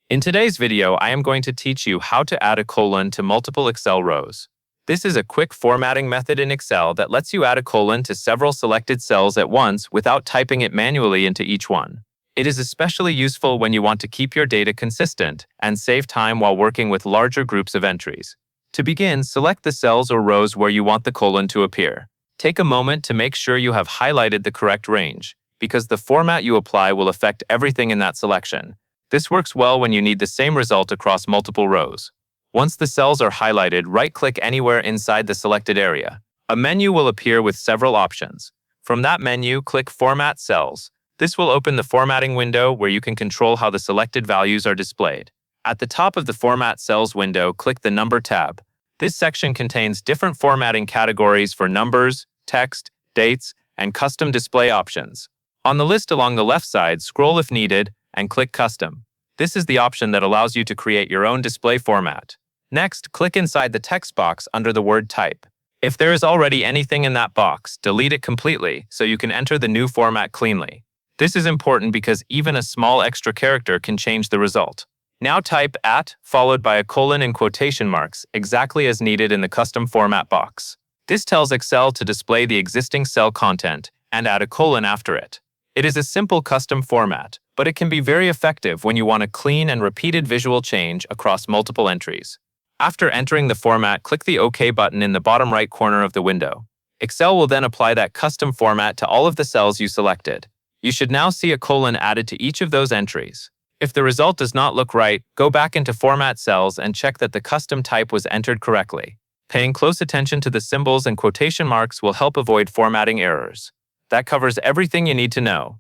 In today's video, I am going to teach you how to add a colon to multiple Excel rows. This is a quick formatting method in Excel that lets you add a colon to several selected cells at once without typing it manually into each one. It is especially useful when you want to keep your data consistent and save time while working with larger groups of entries. To begin, select the cells or rows where you want the colon to appear. Take a moment to make sure you have highlighted the correct range, because the format you apply will affect everything in that selection. This works well when you need the same result across multiple rows. Once the cells are highlighted, right-click anywhere inside the selected area. A menu will appear with several options. From that menu, click Format Cells. This will open the formatting window where you can control how the selected values are displayed. At the top of the Format Cells window, click the Number tab. This section contains different formatting categories for numbers, text, dates, and custom display options. On the list along the left side, scroll if needed, and click Custom. This is the option that allows you to create your own display format. Next, click inside the text box under the word Type. If there is already anything in that box, delete it completely so you can enter the new format cleanly. This is important because even a small extra character can change the result. Now type @ followed by a colon and quotation marks, exactly as needed in the custom format box. This tells Excel to display the existing cell content and add a colon after it. It is a simple custom format, but it can be very effective when you want a clean and repeated visual change across multiple entries. After entering the format, click the OK button in the bottom right corner of the window. Excel will then apply that custom format to all of the cells you selected. You should now see a colon added to each of those entries. If the result does not look right, go back into Format Cells and check that the custom type was entered correctly. Paying close attention to the symbols and quotation marks will help avoid formatting errors. That covers everything you need to know.